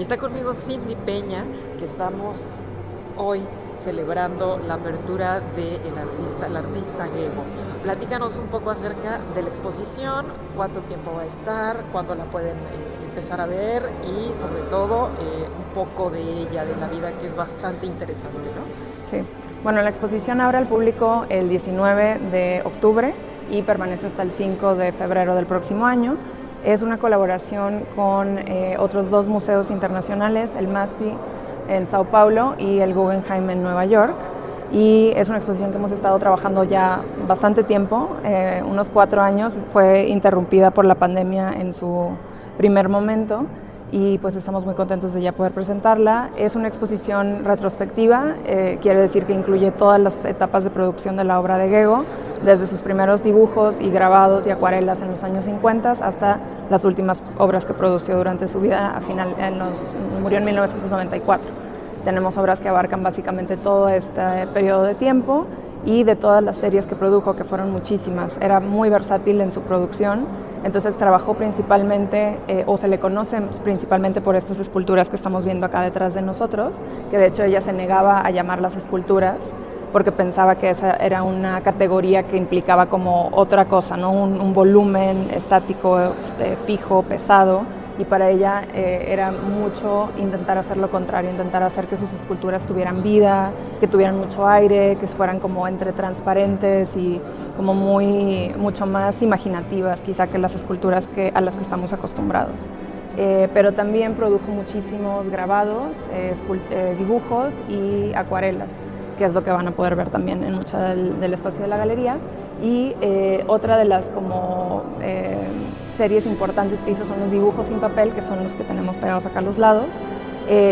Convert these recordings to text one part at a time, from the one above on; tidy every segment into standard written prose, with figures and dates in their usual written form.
está conmigo Cindy Peña, que estamos hoy celebrando la apertura del artista Gego. Platícanos un poco acerca de la exposición, cuánto tiempo va a estar, cuándo la pueden empezar a ver y sobre todo un poco de ella, de la vida, que es bastante interesante, ¿no? Sí, bueno, la exposición abre al público el 19 de octubre y permanece hasta el 5 de febrero del próximo año. Es una colaboración con otros dos museos internacionales, el MASPI en Sao Paulo y el Guggenheim en Nueva York. Y es una exposición que hemos estado trabajando ya bastante tiempo, unos 4 años. Fue interrumpida por la pandemia en su primer momento y pues estamos muy contentos de ya poder presentarla. Es una exposición retrospectiva, quiere decir que incluye todas las etapas de producción de la obra de Gego, desde sus primeros dibujos y grabados y acuarelas en los años 50 hasta las últimas obras que produció durante su vida. Murió en 1994. Tenemos obras que abarcan básicamente todo este periodo de tiempo y de todas las series que produjo, que fueron muchísimas. Era muy versátil en su producción, entonces trabajó principalmente, o se le conoce principalmente por estas esculturas que estamos viendo acá detrás de nosotros, que de hecho ella se negaba a llamarlas esculturas, porque pensaba que esa era una categoría que implicaba como otra cosa, ¿no? Un volumen estático, fijo, pesado, y para ella era mucho intentar hacer lo contrario, intentar hacer que sus esculturas tuvieran vida, que tuvieran mucho aire, que fueran como entre transparentes y como mucho más imaginativas quizá que las esculturas a las que estamos acostumbrados. Pero también produjo muchísimos grabados, dibujos y acuarelas, que es lo que van a poder ver también en mucho del espacio de la galería. Y otra de las series importantes que hizo son los dibujos sin papel, que son los que tenemos pegados acá a los lados,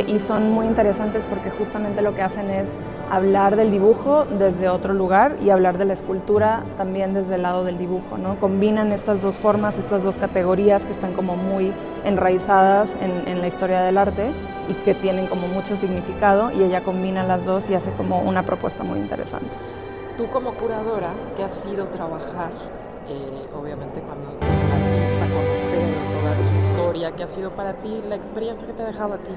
y son muy interesantes porque justamente lo que hacen es hablar del dibujo desde otro lugar y hablar de la escultura también desde el lado del dibujo, ¿no? Combinan estas dos formas, estas dos categorías que están como muy enraizadas en la historia del arte y que tienen como mucho significado, y ella combina las dos y hace como una propuesta muy interesante. Tú como curadora, ¿qué ha sido trabajar, obviamente con el artista, conocer toda su historia? ¿Qué ha sido para ti la experiencia que te ha dejado a ti?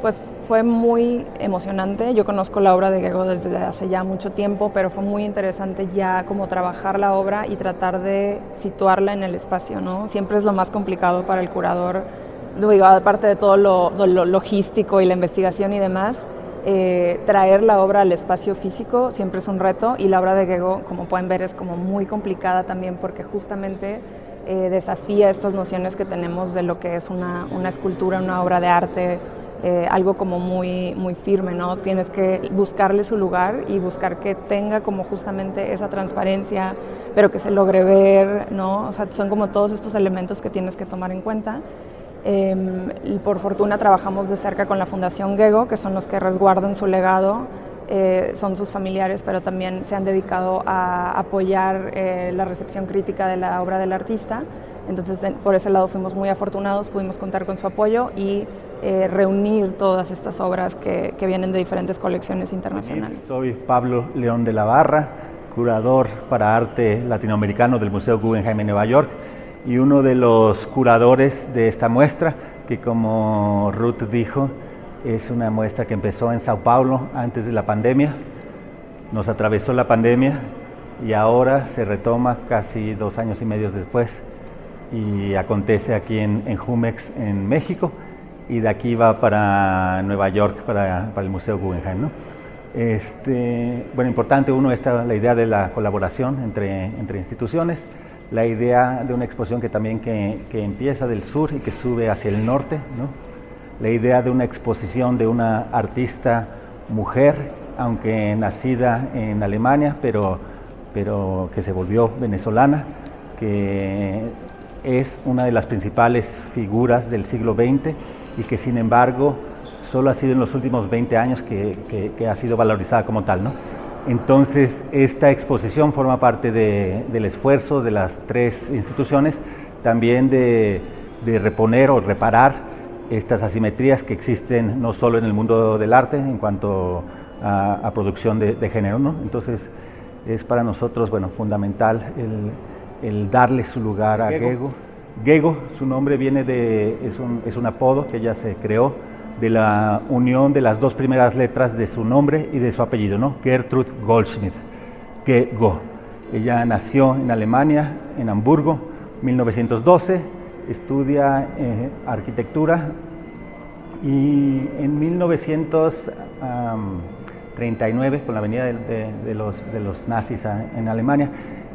Pues fue muy emocionante. Yo conozco la obra de Gego desde hace ya mucho tiempo, pero fue muy interesante ya como trabajar la obra y tratar de situarla en el espacio, ¿no? Siempre es lo más complicado para el curador, digo, aparte de todo lo logístico y la investigación y demás. Traer la obra al espacio físico siempre es un reto, y la obra de Gego, como pueden ver, es como muy complicada también porque justamente desafía estas nociones que tenemos de lo que es una escultura, una obra de arte, algo como muy, muy firme, ¿no? Tienes que buscarle su lugar y buscar que tenga como justamente esa transparencia, pero que se logre ver, ¿no? O sea, son como todos estos elementos que tienes que tomar en cuenta. Y por fortuna trabajamos de cerca con la Fundación Gego, que son los que resguardan su legado, son sus familiares, pero también se han dedicado a apoyar la recepción crítica de la obra del artista. Entonces, por ese lado fuimos muy afortunados, pudimos contar con su apoyo y reunir todas estas obras que vienen de diferentes colecciones internacionales. Soy Pablo León de la Barra, curador para arte latinoamericano del Museo Guggenheim en Nueva York, y uno de los curadores de esta muestra, que como Ruth dijo, es una muestra que empezó en Sao Paulo antes de la pandemia. Nos atravesó la pandemia y ahora se retoma casi 2 años y medio después, y acontece aquí en Jumex, en México, y de aquí va para Nueva York, para el Museo Guggenheim, ¿no? Bueno, importante, uno, la idea de la colaboración entre instituciones, la idea de una exposición que empieza del sur y que sube hacia el norte, ¿no? La idea de una exposición de una artista mujer, aunque nacida en Alemania, pero que se volvió venezolana, que es una de las principales figuras del siglo XX y que sin embargo solo ha sido en los últimos 20 años que ha sido valorizada como tal, ¿no? Entonces, esta exposición forma parte del esfuerzo de las 3 instituciones, también de reponer o reparar estas asimetrías que existen no solo en el mundo del arte en cuanto a producción de género, ¿no? Entonces, es para nosotros, bueno, fundamental el darle su lugar a Gego. Gego, su nombre viene es un apodo que ella se creó de la unión de las dos primeras letras de su nombre y de su apellido, ¿no? Gertrud Goldschmidt, Go. Ella nació en Alemania, en Hamburgo, 1912, estudia arquitectura y en 1939, con la venida de los nazis en Alemania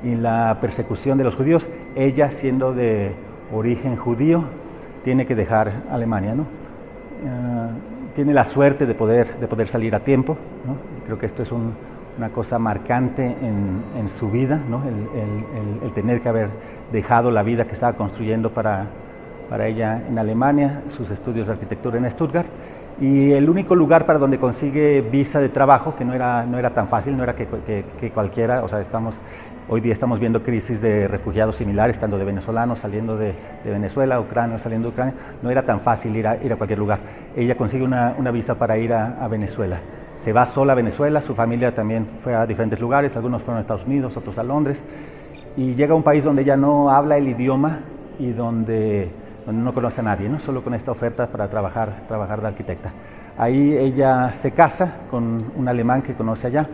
y la persecución de los judíos, ella, siendo de origen judío, tiene que dejar Alemania, ¿no? Tiene la suerte de poder salir a tiempo, ¿no? Creo que esto es una cosa marcante en su vida, ¿no? El tener que haber dejado la vida que estaba construyendo para ella en Alemania, sus estudios de arquitectura en Stuttgart, y el único lugar para donde consigue visa de trabajo, que no era tan fácil, no era que cualquiera, o sea, hoy día estamos viendo crisis de refugiados similares, tanto de venezolanos saliendo de Venezuela, ucranianos saliendo de Ucrania, no era tan fácil ir a cualquier lugar. Ella consigue una visa para ir a Venezuela. Se va sola a Venezuela, su familia también fue a diferentes lugares, algunos fueron a Estados Unidos, otros a Londres, y llega a un país donde ella no habla el idioma y donde no conoce a nadie, ¿no? Solo con esta oferta para trabajar de arquitecta. Ahí ella se casa con un alemán que conoce allá,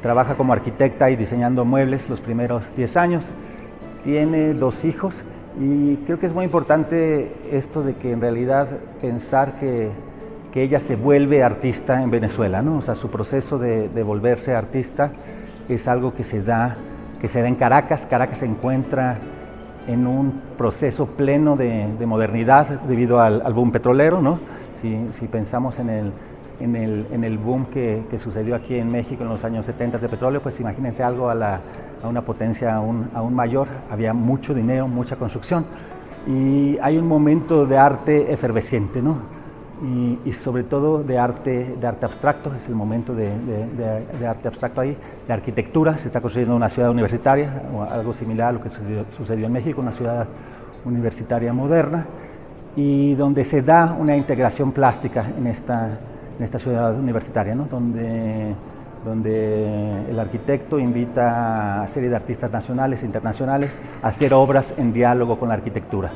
trabaja como arquitecta y diseñando muebles los primeros 10 años, tiene 2 hijos y creo que es muy importante esto de que en realidad pensar que ella se vuelve artista en Venezuela, ¿no? O sea, su proceso de volverse artista es algo que se da en Caracas. Caracas se encuentra en un proceso pleno de modernidad debido al boom petrolero, ¿no? Si pensamos en el boom que sucedió aquí en México en los años 70 de petróleo, pues imagínense algo a una potencia aún mayor. Había mucho dinero, mucha construcción y hay un momento de arte efervesciente, ¿no? Y sobre todo de arte abstracto, es el momento de arte abstracto ahí, de arquitectura. Se está construyendo una ciudad universitaria, o algo similar a lo que sucedió en México, una ciudad universitaria moderna, y donde se da una integración plástica en esta ciudad universitaria, ¿no? Donde el arquitecto invita a una serie de artistas nacionales e internacionales a hacer obras en diálogo con la arquitectura.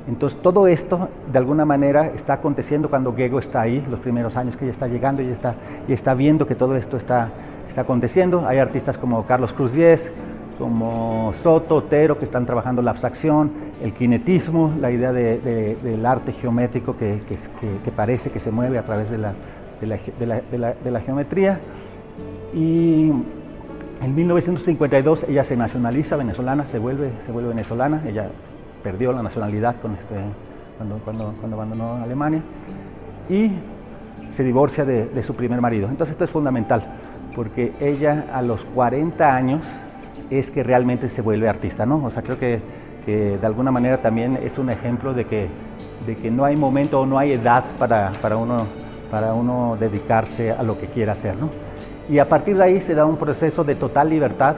Entonces todo esto de alguna manera está aconteciendo cuando Gego está ahí, los primeros años que ella está llegando y está viendo que todo esto está aconteciendo. Hay artistas como Carlos Cruz Diez, como Soto, Otero, que están trabajando la abstracción, el kinetismo, la idea del arte geométrico que parece que se mueve a través de la geometría. Y en 1952 ella se nacionaliza venezolana, se vuelve venezolana. Ella perdió la nacionalidad cuando abandonó Alemania y se divorcia de su primer marido. Entonces esto es fundamental porque ella a los 40 años es que realmente se vuelve artista, ¿no? O sea, creo que de alguna manera también es un ejemplo de que no hay momento o no hay edad para uno dedicarse a lo que quiera hacer, ¿no? Y a partir de ahí se da un proceso de total libertad,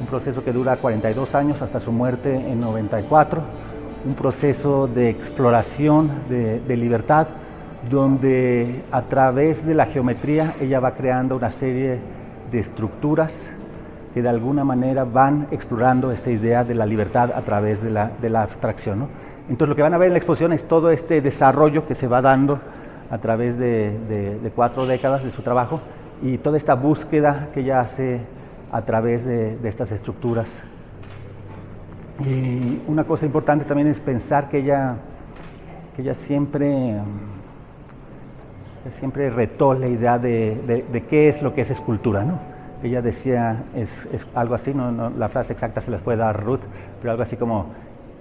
un proceso que dura 42 años hasta su muerte en 94, un proceso de exploración, de libertad, donde a través de la geometría ella va creando una serie de estructuras que de alguna manera van explorando esta idea de la libertad a través de la abstracción, ¿no? Entonces lo que van a ver en la exposición es todo este desarrollo que se va dando a través de 4 décadas de su trabajo y toda esta búsqueda que ella hace a través de estas estructuras. Y una cosa importante también es pensar que ella siempre retó la idea de qué es lo que es escultura, ¿no? Ella decía, es algo así, no, la frase exacta se les puede dar Ruth, pero algo así como: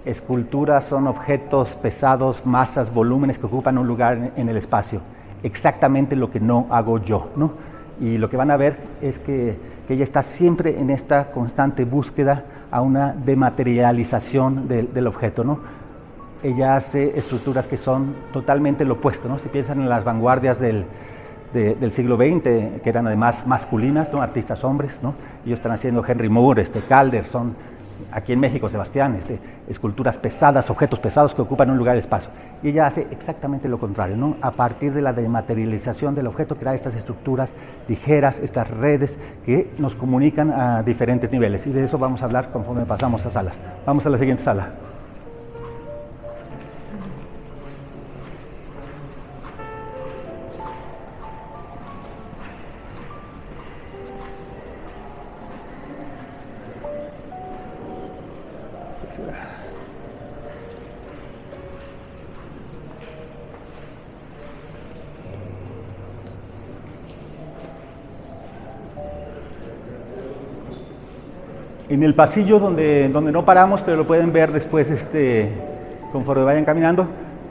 esculturas son objetos pesados, masas, volúmenes que ocupan un lugar en el espacio, exactamente lo que no hago yo, ¿no? Y lo que van a ver es que ella está siempre en esta constante búsqueda a una dematerialización del objeto, ¿no? Ella hace estructuras que son totalmente lo opuesto, ¿no? Si piensan en las vanguardias del siglo XX, que eran además masculinas, ¿no? Artistas hombres, ¿no? Ellos están haciendo Henry Moore, Calder, son aquí en México Sebastián, esculturas pesadas, objetos pesados que ocupan un lugar de espacio. Y ella hace exactamente lo contrario, ¿no? A partir de la dematerialización del objeto, crea estas estructuras ligeras, estas redes que nos comunican a diferentes niveles. Y de eso vamos a hablar conforme pasamos a salas. Vamos a la siguiente sala. En el pasillo donde no paramos, pero lo pueden ver después conforme vayan caminando,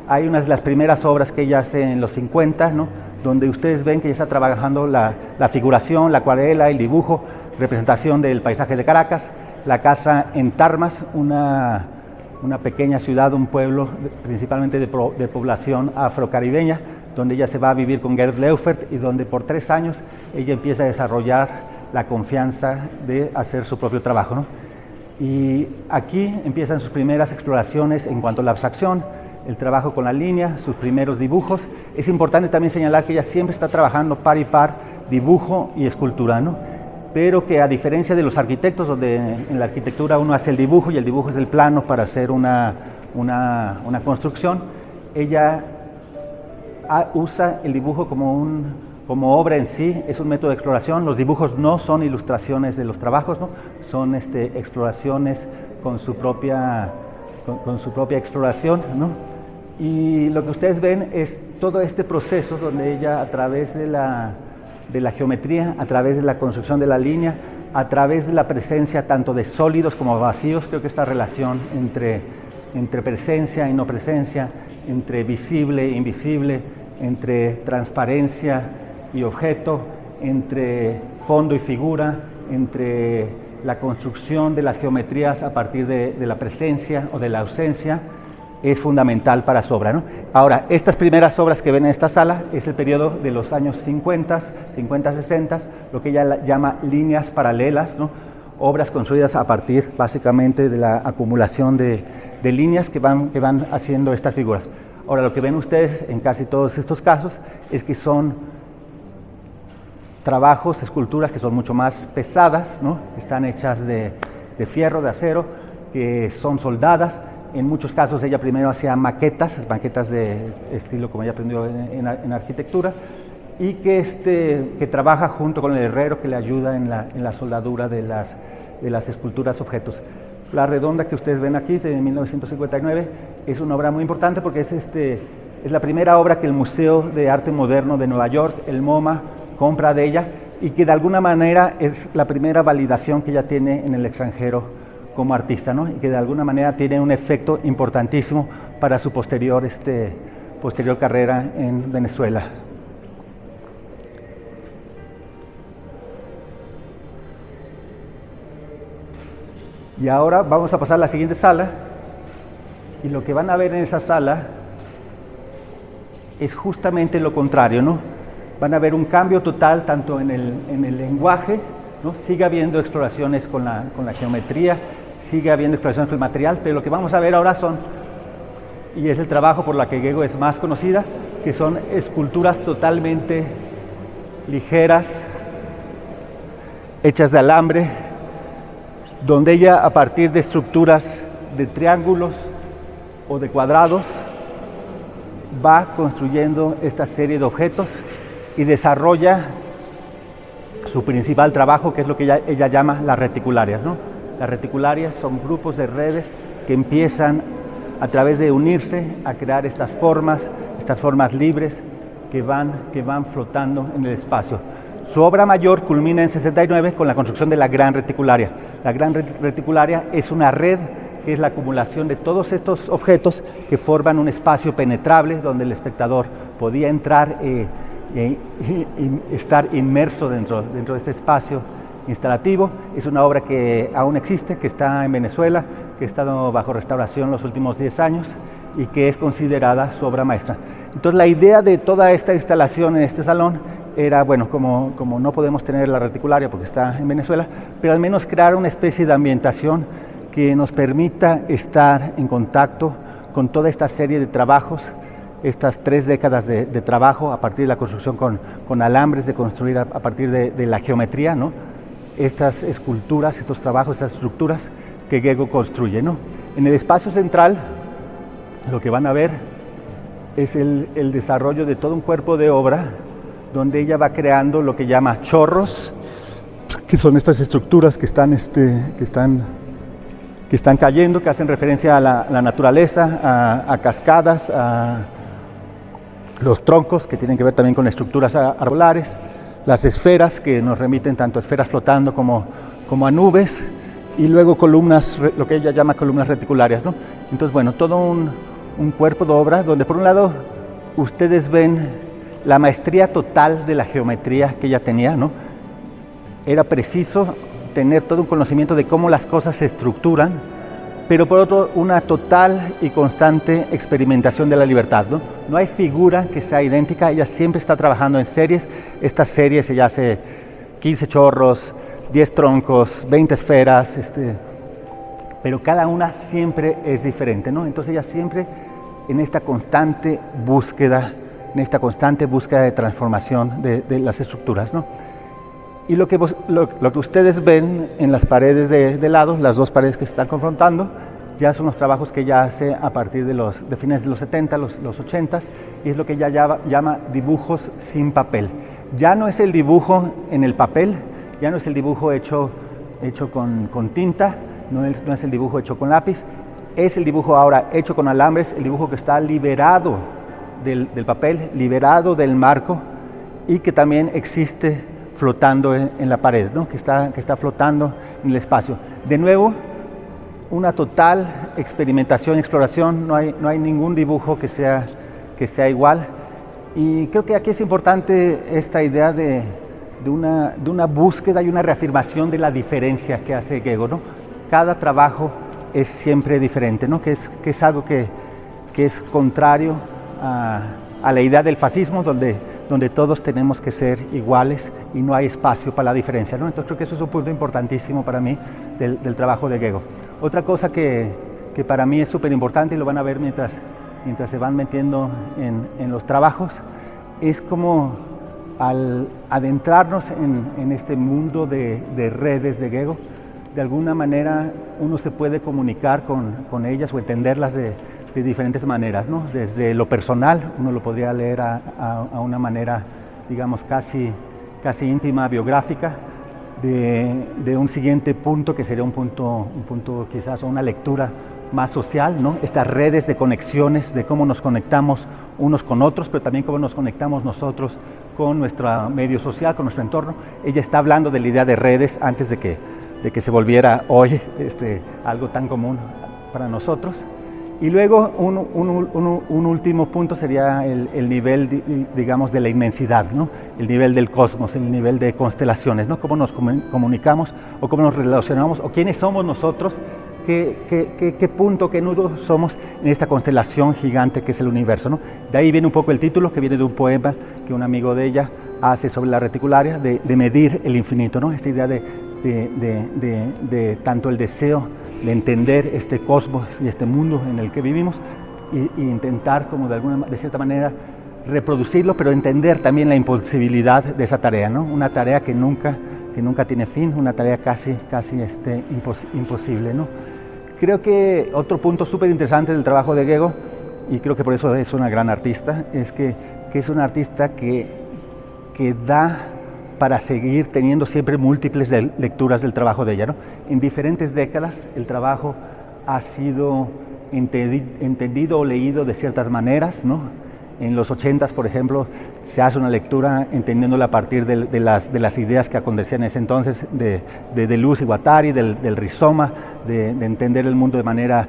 hay unas de las primeras obras que ella hace en los 50, ¿no? Donde ustedes ven que ella está trabajando la figuración, la acuarela, el dibujo, representación del paisaje de Caracas, la casa en Tarmas, una pequeña ciudad, un pueblo principalmente de población afrocaribeña, donde ella se va a vivir con Gerd Leufert y donde por 3 años ella empieza a desarrollar la confianza de hacer su propio trabajo, ¿no? Y aquí empiezan sus primeras exploraciones en cuanto a la abstracción, el trabajo con la línea, sus primeros dibujos. Es importante también señalar que ella siempre está trabajando par y par dibujo y escultura, ¿no? Pero que a diferencia de los arquitectos, donde en la arquitectura uno hace el dibujo y el dibujo es el plano para hacer una construcción, ella usa el dibujo como obra en sí, es un método de exploración. Los dibujos no son ilustraciones de los trabajos, ¿no? Son exploraciones con su propia exploración, ¿no? Y lo que ustedes ven es todo este proceso donde ella, a través de la geometría, a través de la construcción de la línea, a través de la presencia tanto de sólidos como vacíos, creo que esta relación entre presencia y no presencia, entre visible e invisible, entre transparencia y objeto, entre fondo y figura, entre la construcción de las geometrías a partir de la presencia o de la ausencia, es fundamental para su obra, ¿no? Ahora, estas primeras obras que ven en esta sala es el periodo de los años 50, 60, lo que ella llama líneas paralelas, ¿no? Obras construidas a partir básicamente de la acumulación de líneas que van haciendo estas figuras. Ahora, lo que ven ustedes en casi todos estos casos es que son trabajos, esculturas que son mucho más pesadas, ¿no? Están hechas de fierro, de acero, que son soldadas. En muchos casos ella primero hacía maquetas de estilo como ella aprendió en arquitectura, y que trabaja junto con el herrero que le ayuda en la soldadura de las esculturas objetos. La redonda que ustedes ven aquí, de 1959, es una obra muy importante porque es la primera obra que el Museo de Arte Moderno de Nueva York, el MoMA, compra de ella, y que de alguna manera es la primera validación que ella tiene en el extranjero como artista, ¿no? Y que de alguna manera tiene un efecto importantísimo para su posterior carrera en Venezuela. Y ahora vamos a pasar a la siguiente sala, y lo que van a ver en esa sala es justamente lo contrario, ¿no? Van a ver un cambio total tanto en el lenguaje, ¿no? Sigue habiendo exploraciones con la geometría, sigue habiendo exploraciones con el material, pero lo que vamos a ver ahora y es el trabajo por la que Gego es más conocida, que son esculturas totalmente ligeras, hechas de alambre, donde ella, a partir de estructuras de triángulos o de cuadrados, va construyendo esta serie de objetos y desarrolla su principal trabajo, que es lo que ella llama las reticulares, ¿no? Las reticulares son grupos de redes que empiezan a través de unirse a crear estas formas libres que van flotando en el espacio. Su obra mayor culmina en 69 con la construcción de la Gran Reticularia. La Gran Reticularia es una red que es la acumulación de todos estos objetos que forman un espacio penetrable donde el espectador podía entrar y estar inmerso dentro de este espacio instalativo. Es una obra que aún existe, que está en Venezuela, que ha estado bajo restauración los últimos 10 años y que es considerada su obra maestra. Entonces, la idea de toda esta instalación en este salón era, bueno, como no podemos tener la reticularia porque está en Venezuela, pero al menos crear una especie de ambientación que nos permita estar en contacto con toda esta serie de trabajos, estas 3 décadas de trabajo a partir de la construcción con alambres, de construir a partir de la geometría, ¿no? Estas esculturas, estos trabajos, estas estructuras que Gego construye, ¿no? En el espacio central lo que van a ver es el desarrollo de todo un cuerpo de obra donde ella va creando lo que llama chorros, que son estas estructuras que están que están cayendo, que hacen referencia a la naturaleza, a cascadas, a los troncos, que tienen que ver también con estructuras arbolares, las esferas, que nos remiten tanto a esferas flotando como a nubes, y luego columnas, lo que ella llama columnas reticulares, ¿no? Entonces, bueno, todo un cuerpo de obra donde por un lado ustedes ven la maestría total de la geometría que ella tenía, ¿no? Era preciso tener todo un conocimiento de cómo las cosas se estructuran, pero por otro, una total y constante experimentación de la libertad, ¿no? No hay figura que sea idéntica, ella siempre está trabajando en series. Estas series ella hace 15 chorros, 10 troncos, 20 esferas, pero cada una siempre es diferente, ¿no? Entonces ella siempre en esta constante búsqueda de transformación de las estructuras, ¿no? Y lo que ustedes ven en las paredes de lado, las dos paredes que se están confrontando, ya son los trabajos que ella hace a partir de fines de los 70, los 80, y es lo que ella llama dibujos sin papel. Ya no es el dibujo en el papel, ya no es el dibujo hecho con tinta, no es el dibujo hecho con lápiz, es el dibujo ahora hecho con alambres, el dibujo que está liberado del papel, liberado del marco, y que también existe flotando en la pared, ¿no? que está flotando en el espacio. De nuevo, una total experimentación y exploración, no hay ningún dibujo que sea igual, y creo que aquí es importante esta idea de una búsqueda y una reafirmación de la diferencia que hace Gego, ¿no? Cada trabajo es siempre diferente, ¿no? que es algo que es contrario a la idea del fascismo, donde todos tenemos que ser iguales y no hay espacio para la diferencia, ¿no? Entonces creo que eso es un punto importantísimo para mí del trabajo de Gego. Otra cosa que para mí es súper importante, y lo van a ver mientras se van metiendo en los trabajos, es como al adentrarnos en este mundo de redes de Gego, de alguna manera uno se puede comunicar con ellas o entenderlas de diferentes maneras, ¿no? Desde lo personal, uno lo podría leer a una manera, digamos, casi íntima, biográfica, de un siguiente punto que sería un punto quizás, o una lectura más social, ¿no? Estas redes de conexiones, de cómo nos conectamos unos con otros, pero también cómo nos conectamos nosotros con nuestro medio social, con nuestro entorno. Ella está hablando de la idea de redes antes de que se volviera hoy algo tan común para nosotros. Y luego un último punto sería el nivel, digamos, de la inmensidad, ¿no? El nivel del cosmos, el nivel de constelaciones, ¿no? Cómo nos comunicamos o cómo nos relacionamos o quiénes somos nosotros, qué punto, qué nudo somos en esta constelación gigante que es el universo, ¿no? De ahí viene un poco el título, que viene de un poema que un amigo de ella hace sobre la reticularia, de medir el infinito, ¿no? Esta idea de tanto el deseo de entender este cosmos y este mundo en el que vivimos y intentar como de cierta manera reproducirlo, pero entender también la imposibilidad de esa tarea, ¿no? Una tarea que nunca tiene fin, una tarea casi imposible, ¿no? Creo que otro punto súper interesante del trabajo de Gego, y creo que por eso es una gran artista, es que es una artista que da para seguir teniendo siempre múltiples lecturas del trabajo de ella, ¿no? En diferentes décadas el trabajo ha sido entendido o leído de ciertas maneras, ¿no? En los 80s, por ejemplo, se hace una lectura entendiéndola a partir de las ideas que acontecían en ese entonces, de Deleuze y Guattari, del rizoma, de entender el mundo de manera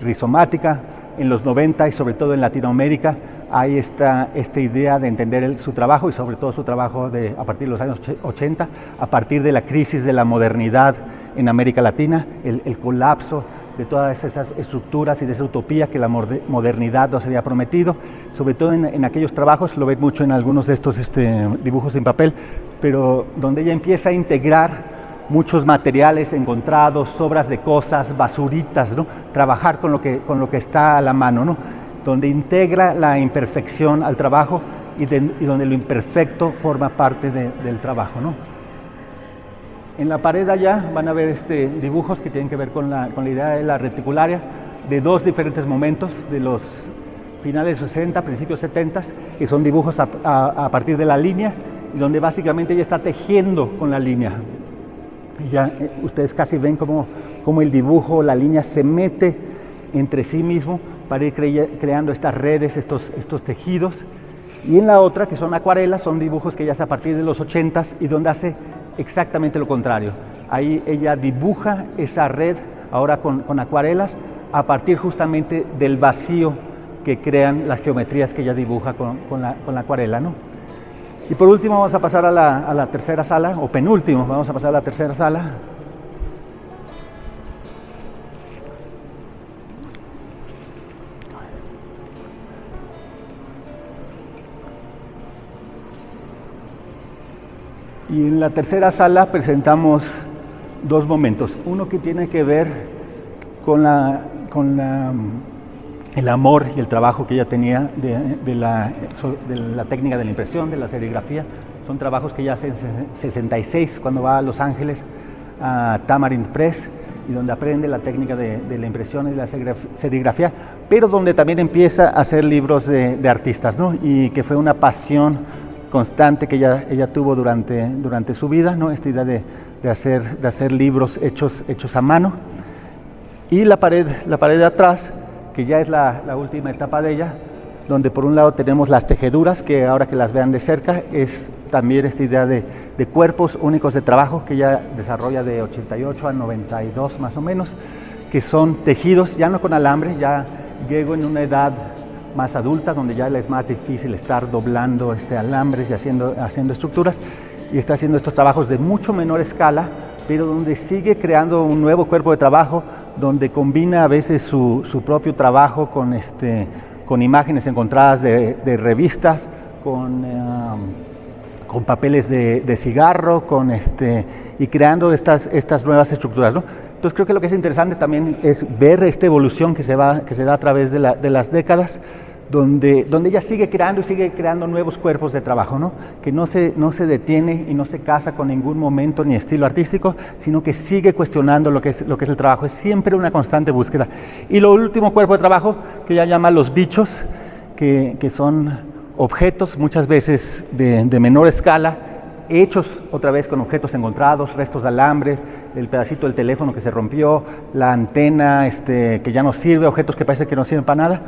rizomática. En los 90 y sobre todo en Latinoamérica hay esta idea de entender su trabajo, y sobre todo su trabajo a partir de los años 80, a partir de la crisis de la modernidad en América Latina, el colapso de todas esas estructuras y de esa utopía que la modernidad nos había prometido, sobre todo en aquellos trabajos, lo ven mucho en algunos de estos dibujos en papel, pero donde ella empieza a integrar muchos materiales encontrados, sobras de cosas, basuritas, ¿no? Trabajar con lo que está a la mano, ¿no? Donde integra la imperfección al trabajo y donde lo imperfecto forma parte del trabajo, ¿no? En la pared allá van a ver dibujos que tienen que ver con la idea de la reticularia, de dos diferentes momentos, de los finales 60, principios 70, que son dibujos a partir de la línea, y donde básicamente ella está tejiendo con la línea. Y ya ustedes casi ven cómo cómo el dibujo, la línea se mete entre sí mismo para ir creando estas redes, estos tejidos. Y en la otra, que son acuarelas, son dibujos que ella hace a partir de los 80s y donde hace exactamente lo contrario. Ahí ella dibuja esa red, ahora con acuarelas, a partir justamente del vacío que crean las geometrías que ella dibuja con la acuarela, ¿no? Y por último vamos a pasar a la tercera sala, o penúltimo, vamos a pasar a la tercera sala. Y en la tercera sala presentamos dos momentos. Uno que tiene que ver con el amor y el trabajo que ella tenía de la técnica de la impresión, de la serigrafía. Son trabajos que ella hace en 66 cuando va a Los Ángeles a Tamarind Press y donde aprende la técnica de la impresión y de la serigrafía, pero donde también empieza a hacer libros de artistas, ¿no? Y que fue una pasión constante que ella tuvo durante su vida, ¿no? Esta idea de hacer libros hechos a mano. Y la pared de atrás, que ya es la última etapa de ella, donde por un lado tenemos las tejeduras, que ahora que las vean de cerca, es también esta idea de cuerpos únicos de trabajo que ella desarrolla de 88 a 92 más o menos, que son tejidos ya no con alambre, ya llego en una edad más adulta, donde ya le es más difícil estar doblando alambres y haciendo estructuras, y está haciendo estos trabajos de mucho menor escala, pero donde sigue creando un nuevo cuerpo de trabajo, donde combina a veces su propio trabajo con imágenes encontradas de revistas, con papeles de cigarro, y creando estas nuevas estructuras, ¿no? Entonces creo que lo que es interesante también es ver esta evolución que se da a través de las décadas, donde ella sigue creando nuevos cuerpos de trabajo, ¿no? Que no se detiene y no se casa con ningún momento ni estilo artístico, sino que sigue cuestionando lo que es el trabajo. Es siempre una constante búsqueda. Y lo último cuerpo de trabajo que ella llama los bichos, que son objetos muchas veces de menor escala, hechos otra vez con objetos encontrados, restos de alambres, el pedacito del teléfono que se rompió, la antena que ya no sirve, objetos que parece que no sirven para nada.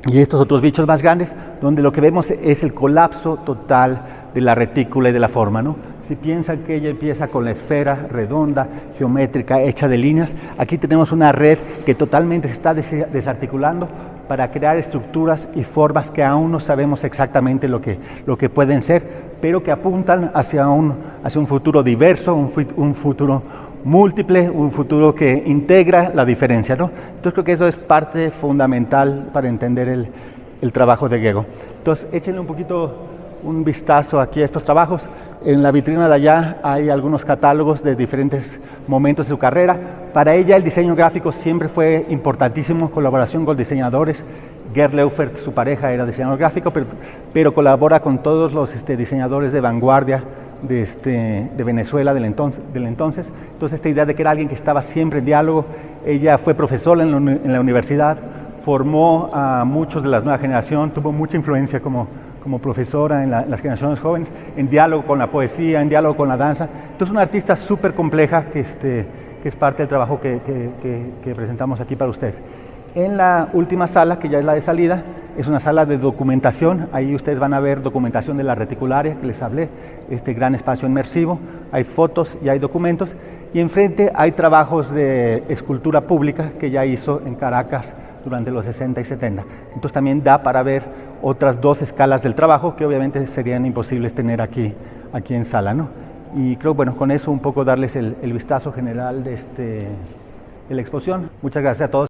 Y estos otros bichos más grandes, donde lo que vemos es el colapso total de la retícula y de la forma, ¿no? Si piensan que ella empieza con la esfera redonda, geométrica, hecha de líneas, aquí tenemos una red que totalmente se está desarticulando para crear estructuras y formas que aún no sabemos exactamente lo que pueden ser, pero que apuntan hacia un futuro diverso, un futuro múltiple, un futuro que integra la diferencia, ¿no? Entonces creo que eso es parte fundamental para entender el trabajo de Gego. Entonces échenle un vistazo aquí a estos trabajos. En la vitrina de allá hay algunos catálogos de diferentes momentos de su carrera. Para ella el diseño gráfico siempre fue importantísimo, colaboración con diseñadores. Gerd Leufert, su pareja, era diseñador gráfico, pero colabora con todos los diseñadores de vanguardia de Venezuela del entonces. Entonces esta idea de que era alguien que estaba siempre en diálogo. Ella fue profesora en la universidad, formó a muchos de la nueva generación, tuvo mucha influencia como profesora en las generaciones jóvenes, en diálogo con la poesía, en diálogo con la danza. Entonces una artista súper compleja que es parte del trabajo que presentamos aquí para ustedes. En la última sala, que ya es la de salida, es una sala de documentación. Ahí ustedes van a ver documentación de la reticularia que les hablé, este gran espacio inmersivo. Hay fotos y hay documentos. Y enfrente hay trabajos de escultura pública que ya hizo en Caracas durante los 60 y 70. Entonces también da para ver otras dos escalas del trabajo que obviamente serían imposibles tener aquí en sala, ¿no? Y creo, bueno, con eso un poco darles el vistazo general de la exposición. Muchas gracias a todos.